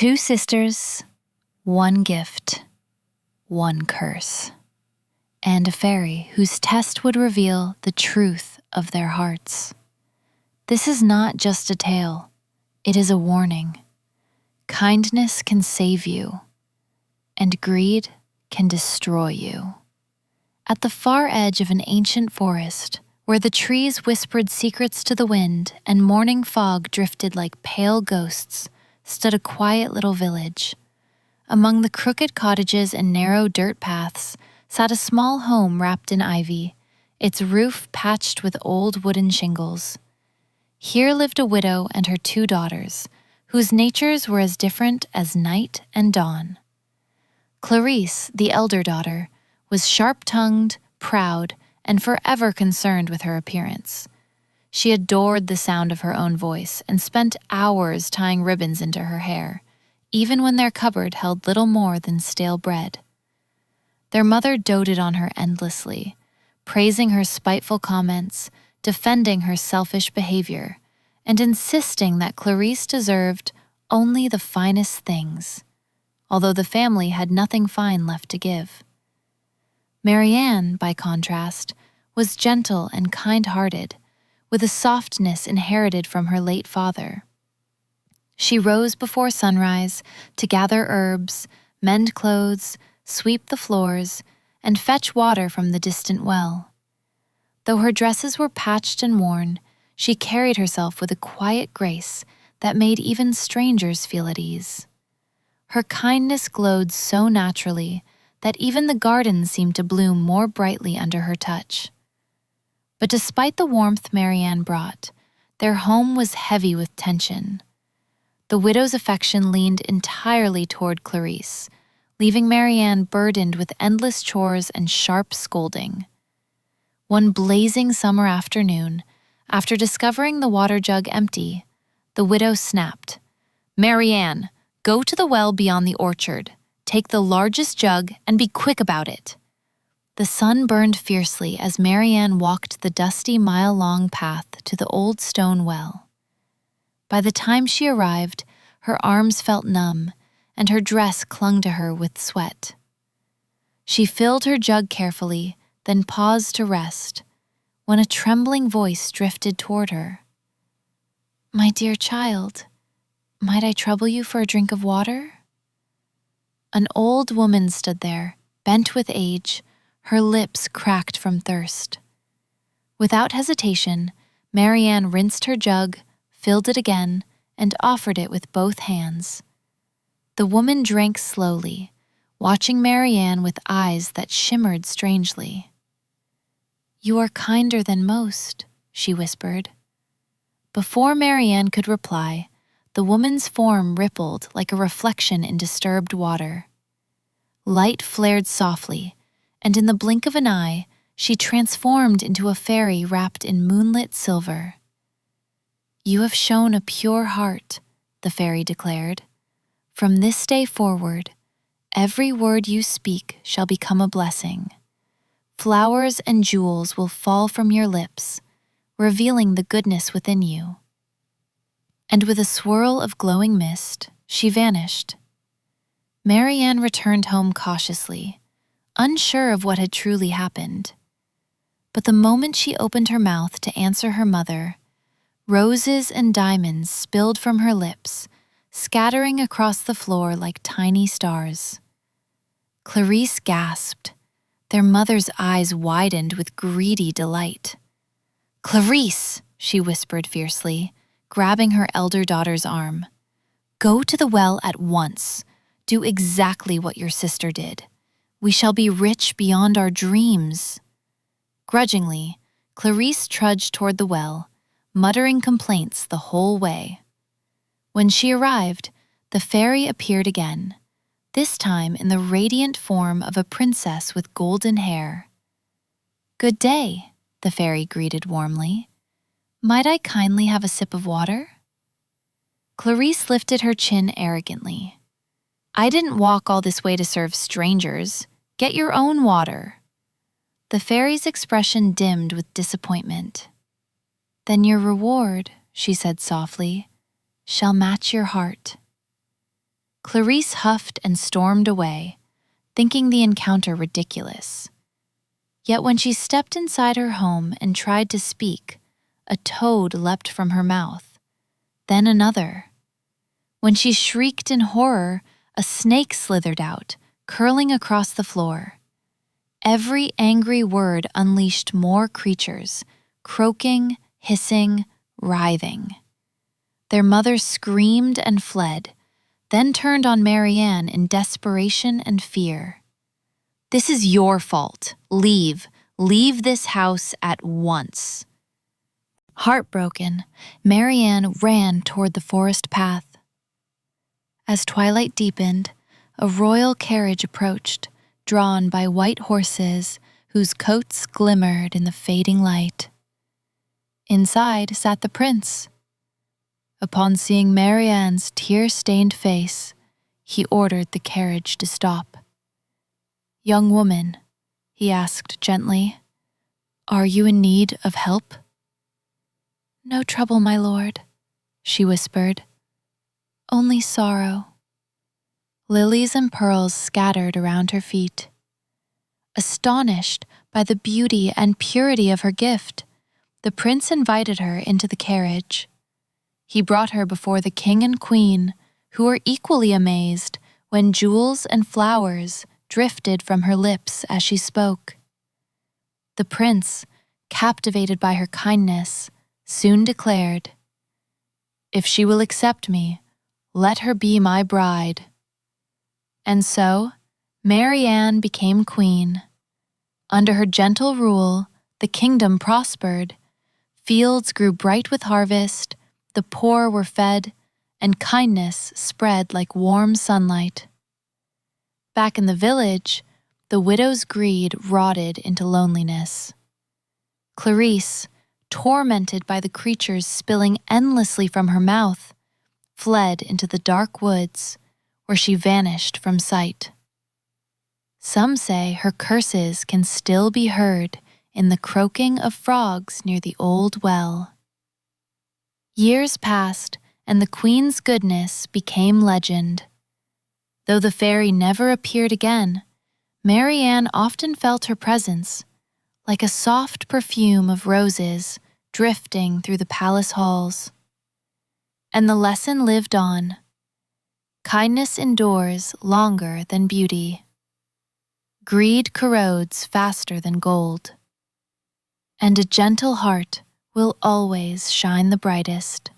Two sisters, one gift, one curse, and a fairy whose test would reveal the truth of their hearts. This is not just a tale, it is a warning. Kindness can save you, and greed can destroy you. At the far edge of an ancient forest, where the trees whispered secrets to the wind and morning fog drifted like pale ghosts, stood a quiet little village. Among the crooked cottages and narrow dirt paths sat a small home wrapped in ivy, its roof patched with old wooden shingles. Here lived a widow and her two daughters, whose natures were as different as night and dawn. Clarice, the elder daughter, was sharp-tongued, proud, and forever concerned with her appearance. She adored the sound of her own voice and spent hours tying ribbons into her hair, even when their cupboard held little more than stale bread. Their mother doted on her endlessly, praising her spiteful comments, defending her selfish behavior, and insisting that Clarice deserved only the finest things, although the family had nothing fine left to give. Marianne, by contrast, was gentle and kind-hearted, with a softness inherited from her late father. She rose before sunrise to gather herbs, mend clothes, sweep the floors, and fetch water from the distant well. Though her dresses were patched and worn, she carried herself with a quiet grace that made even strangers feel at ease. Her kindness glowed so naturally that even the gardens seemed to bloom more brightly under her touch. But despite the warmth Marianne brought, their home was heavy with tension. The widow's affection leaned entirely toward Clarice, leaving Marianne burdened with endless chores and sharp scolding. One blazing summer afternoon, after discovering the water jug empty, the widow snapped, "Marianne, go to the well beyond the orchard. Take the largest jug and be quick about it." The sun burned fiercely as Marianne walked the dusty mile-long path to the old stone well. By the time she arrived, her arms felt numb, and her dress clung to her with sweat. She filled her jug carefully, then paused to rest, when a trembling voice drifted toward her. "My dear child, might I trouble you for a drink of water?" An old woman stood there, bent with age, her lips cracked from thirst. Without hesitation, Marianne rinsed her jug, filled it again, and offered it with both hands. The woman drank slowly, watching Marianne with eyes that shimmered strangely. "You are kinder than most," she whispered. Before Marianne could reply, the woman's form rippled like a reflection in disturbed water. Light flared softly, and in the blink of an eye, she transformed into a fairy wrapped in moonlit silver. "You have shown a pure heart," the fairy declared. "From this day forward, every word you speak shall become a blessing. Flowers and jewels will fall from your lips, revealing the goodness within you." And with a swirl of glowing mist, she vanished. Marianne returned home cautiously, unsure of what had truly happened. But the moment she opened her mouth to answer her mother, roses and diamonds spilled from her lips, scattering across the floor like tiny stars. Clarice gasped. Their mother's eyes widened with greedy delight. "Clarice," she whispered fiercely, grabbing her elder daughter's arm. "Go to the well at once. Do exactly what your sister did. We shall be rich beyond our dreams." Grudgingly, Clarice trudged toward the well, muttering complaints the whole way. When she arrived, the fairy appeared again, this time in the radiant form of a princess with golden hair. "Good day," the fairy greeted warmly. "Might I kindly have a sip of water?" Clarice lifted her chin arrogantly. "I didn't walk all this way to serve strangers. Get your own water." The fairy's expression dimmed with disappointment. "Then your reward," she said softly, "shall match your heart." Clarice huffed and stormed away, thinking the encounter ridiculous. Yet when she stepped inside her home and tried to speak, a toad leapt from her mouth, then another. When she shrieked in horror, a snake slithered out, curling across the floor. Every angry word unleashed more creatures, croaking, hissing, writhing. Their mother screamed and fled, then turned on Marianne in desperation and fear. "This is your fault. Leave. Leave this house at once." Heartbroken, Marianne ran toward the forest path. As twilight deepened, a royal carriage approached, drawn by white horses whose coats glimmered in the fading light. Inside sat the prince. Upon seeing Marianne's tear-stained face, he ordered the carriage to stop. "Young woman," he asked gently, "are you in need of help?" "No trouble, my lord," she whispered. "Only sorrow." Lilies and pearls scattered around her feet. Astonished by the beauty and purity of her gift, the prince invited her into the carriage. He brought her before the king and queen, who were equally amazed when jewels and flowers drifted from her lips as she spoke. The prince, captivated by her kindness, soon declared, "If she will accept me, let her be my bride." And so, Marianne became queen. Under her gentle rule, the kingdom prospered. Fields grew bright with harvest, the poor were fed, and kindness spread like warm sunlight. Back in the village, the widow's greed rotted into loneliness. Clarice, tormented by the creatures spilling endlessly from her mouth, fled into the dark woods, where she vanished from sight. Some say her curses can still be heard in the croaking of frogs near the old well. Years passed, and the queen's goodness became legend. Though the fairy never appeared again, Marianne often felt her presence, like a soft perfume of roses drifting through the palace halls. And the lesson lived on. Kindness endures longer than beauty. Greed corrodes faster than gold. And a gentle heart will always shine the brightest.